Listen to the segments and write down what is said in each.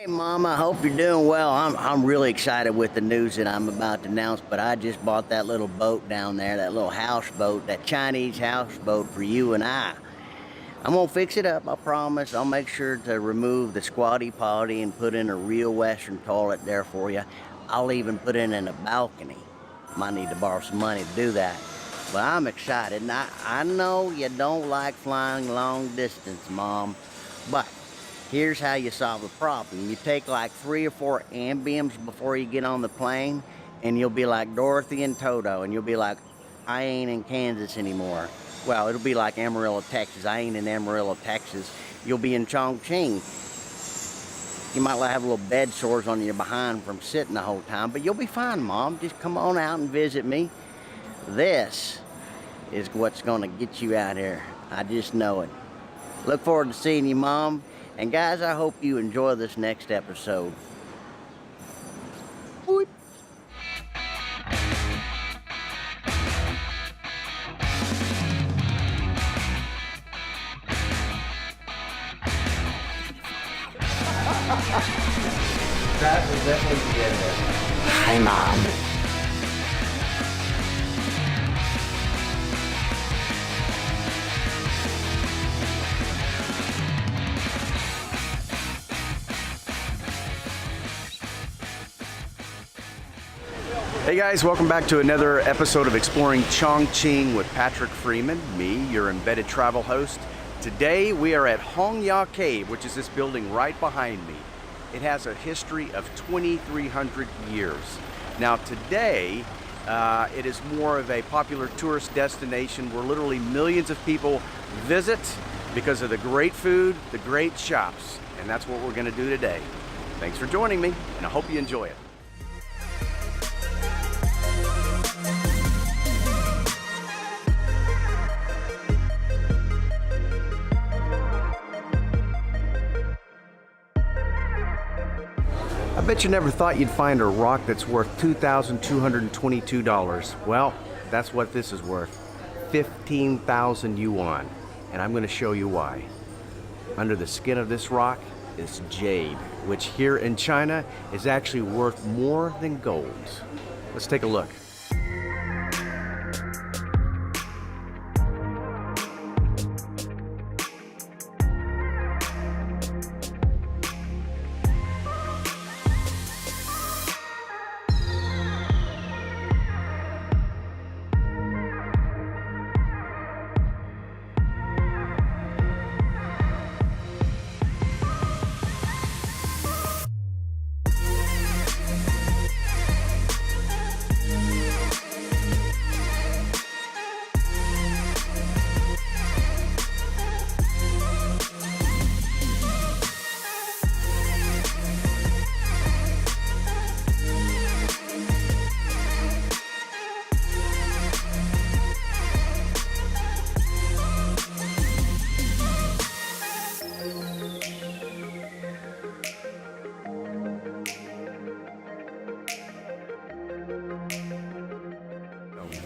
Hey, Mom, I hope you're doing well. I'm really excited with the news that I'm about to announce, but I just bought that little boat down there, that little houseboat, that Chinese houseboat for you and I. I'm gonna fix it up, I promise. I'll make sure to remove the squatty potty and put in a real Western toilet there for you. I'll even put in a balcony. Might need to borrow some money to do that. But I'm excited, and I know you don't like flying long distance, Mom, but here's how you solve the problem. You take like 3 or 4 Ambiens before you get on the plane, and you'll be like Dorothy and Toto, and you'll be like, I ain't in Kansas anymore. Well, it'll be like Amarillo, Texas. I ain't in Amarillo, Texas. You'll be in Chongqing. You might have little bed sores on your behind from sitting the whole time, but you'll be fine, Mom. Just come on out and visit me. This is what's gonna get you out here. I just know it. Look forward to seeing you, Mom. And guys, I hope you enjoy this next episode. Boop. That was definitely the end of it. Hi, Mom. Hey guys, welcome back to another episode of Exploring Chongqing with Patrick Freeman, me, your embedded travel host. Today we are at Hongya Cave, which is this building right behind me. It has a history of 2,300 years. Now today, it is more of a popular tourist destination where literally millions of people visit because of the great food, the great shops, and that's what we're going to do today. Thanks for joining me, and I hope you enjoy it. I bet you never thought you'd find a rock that's worth $2,222. Well, that's what this is worth. 15,000 yuan. And I'm going to show you why. Under the skin of this rock is jade, which here in China is actually worth more than gold. Let's take a look.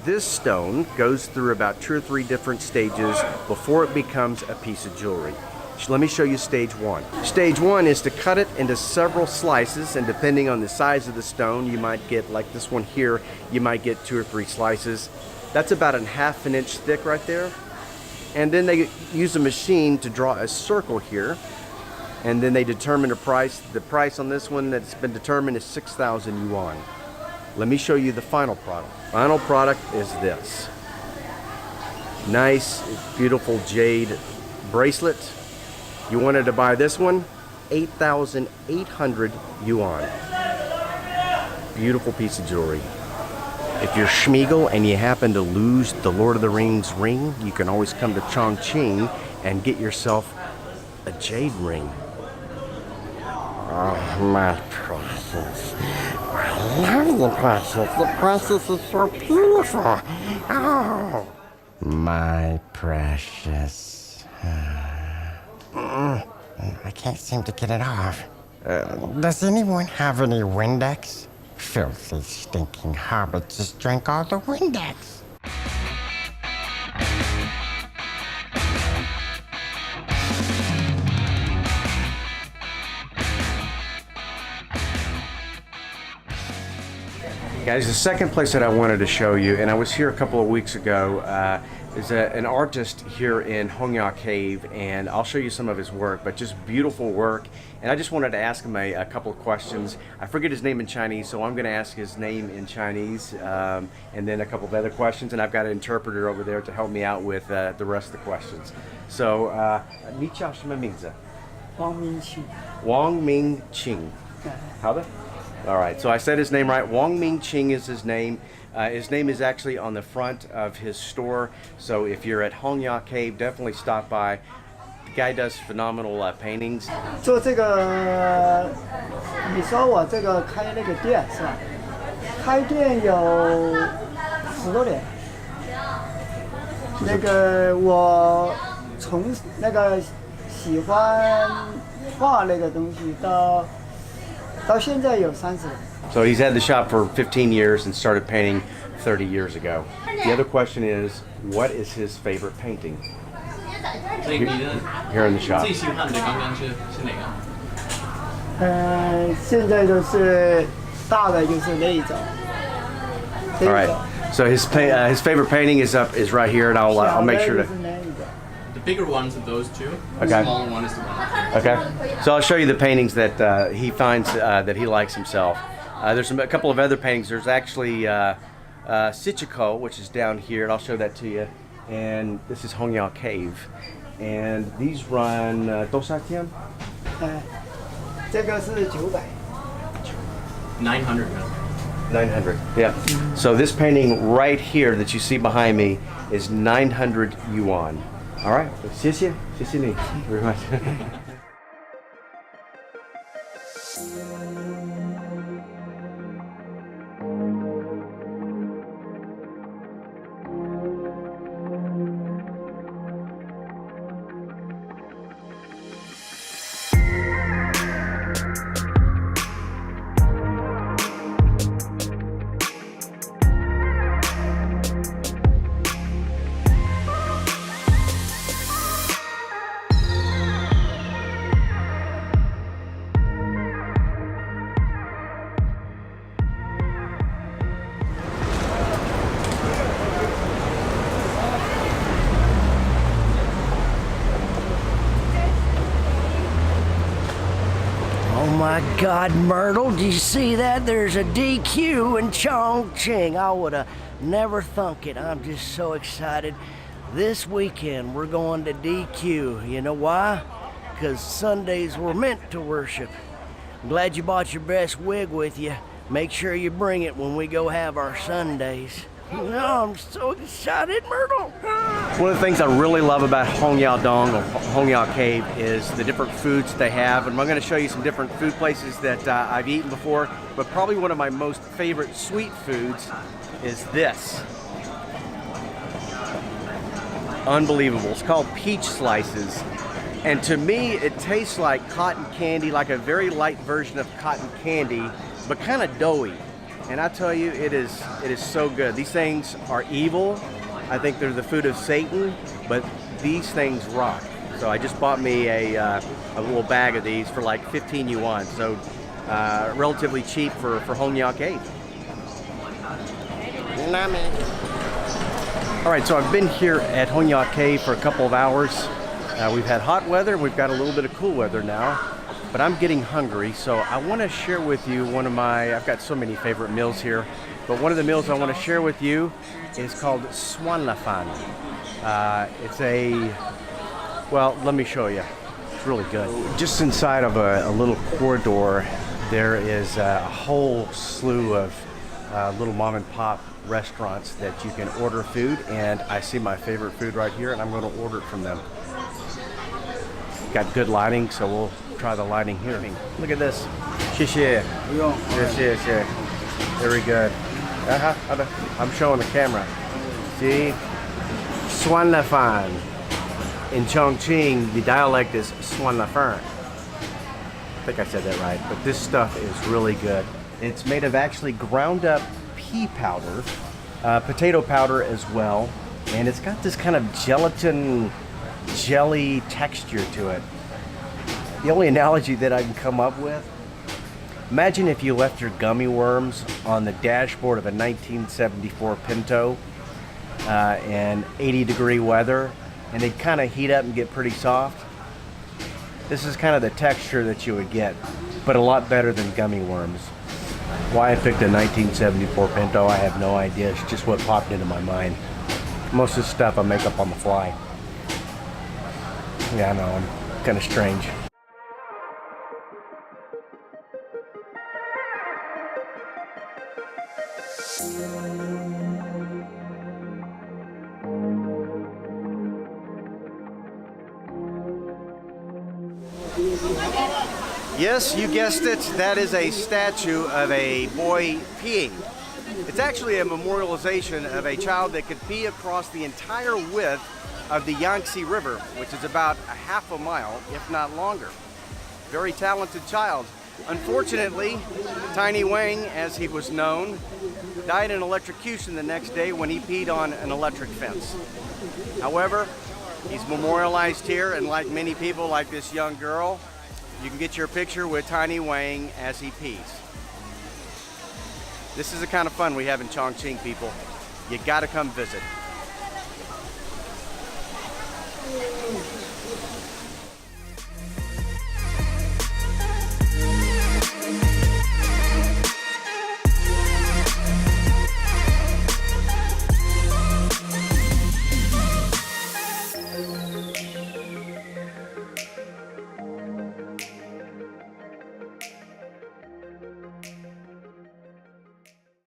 This stone goes through about 2 or 3 different stages before it becomes a piece of jewelry. Let me show you stage 1. Stage 1 is to cut it into several slices, and depending on the size of the stone, you might get, like this one here, you might get 2 or 3 slices. That's about a ½ inch thick right there. And then they use a machine to draw a circle here, and then they determine the price. The price on this one that's been determined is 6,000 yuan. Let me show you the final product. Final product is this. Nice, beautiful jade bracelet. You wanted to buy this one, 8,800 yuan. Beautiful piece of jewelry. If you're Schmiegel and you happen to lose the Lord of the Rings ring, you can always come to Chongqing and get yourself a jade ring. Oh, my precious. I love the precious. The precious is so beautiful. Oh. My precious. I can't seem to get it off. Does anyone have any Windex? Filthy, stinking hobbit just drank all the Windex. Guys, the second place that I wanted to show you, and I was here a couple of weeks ago, is an artist here in Hongya Cave, and I'll show you some of his work, but just beautiful work. And I just wanted to ask him a couple of questions. I forget his name in Chinese, so I'm going to ask his name in Chinese, and then a couple of other questions, and I've got an interpreter over there to help me out with the rest of the questions. So, 你叫什么名字？王明清。Wang Mingqing. How the? All right, so I said his name right. Wang Mingqing is his name. His name is actually on the front of his store. So if you're at Hongya Cave, definitely stop by. The guy does phenomenal paintings. 做这个，你说我这个开那个店是吧？开店有10多年。那个我从那个喜欢画那个东西到现在有30年。 So he's had the shop for 15 years and started painting 30 years ago. The other question is, what is his favorite painting? Here in the shop. 现在就是大概就是那一种。 All right. So his favorite painting is right here, and I'll make sure to. The bigger ones are those two. Okay. The smaller one is the one. Okay. So I'll show you the paintings that he finds that he likes himself. There's a couple of other paintings. There's actually Sichiko, which is down here, and I'll show that to you. And this is Hongya Cave. And these run 多少钱？这个是900。900. 900. Yeah. So this painting right here that you see behind me is 900 yuan. All right. 谢谢你 very much. Oh my God, Myrtle, did you see that? There's a DQ in Chongqing. I would have never thunk it. I'm just so excited. This weekend, we're going to DQ. You know why? Because Sundays were meant to worship. I'm glad you bought your best wig with you. Make sure you bring it when we go have our Sundays. Oh, I'm so excited, Myrtle. One of the things I really love about Hongya Dong or Hongya Cave is the different foods they have, and I'm going to show you some different food places that I've eaten before, but probably one of my most favorite sweet foods is this. Unbelievable. It's called peach slices, and to me it tastes like cotton candy, like a very light version of cotton candy, but kind of doughy. And I tell you, it is so good. These things are evil. I think they're the food of Satan, but these things rock. So I just bought me a little bag of these for like 15 yuan, so relatively cheap for Hongya Cave. All right, so I've been here at Hongya Cave for a couple of hours. We've had hot weather, we've got a little bit of cool weather now. But I'm getting hungry, so I want to share with you one of my, I've got so many favorite meals here, but one of the meals I want to share with you is called swanlafan. It's well, let me show you. It's really good. Just inside of a little corridor, there is a whole slew of little mom and pop restaurants that you can order food, and I see my favorite food right here, and I'm going to order it from them. Got good lighting, so we'll try the lighting here. Look at this. 谢谢. Very good. I'm showing the camera. See? Swanlafan. In Chongqing, the dialect is Swanlafan. I think I said that right, but this stuff is really good. It's made of actually ground up pea powder, potato powder as well, and it's got this kind of gelatin jelly texture to it. The only analogy that I can come up with Imagine if you left your gummy worms on the dashboard of a 1974 Pinto in 80-degree weather, and they'd kind of heat up and get pretty soft. This is kind of the texture that you would get, but a lot better than gummy worms. Why I picked a 1974 Pinto, I have no idea. It's just what popped into my mind. Most of this stuff I make up on the fly. Yeah, I know, I'm kind of strange. Yes, you guessed it, that is a statue of a boy peeing. It's actually a memorialization of a child that could pee across the entire width of the Yangtze River, which is about a half a mile, if not longer. Very talented child. Unfortunately, Tiny Wang, as he was known, died in electrocution the next day when he peed on an electric fence. However, he's memorialized here, and like many people, like this young girl, you can get your picture with Tiny Wang as he pees. This is the kind of fun we have in Chongqing, people. You gotta come visit.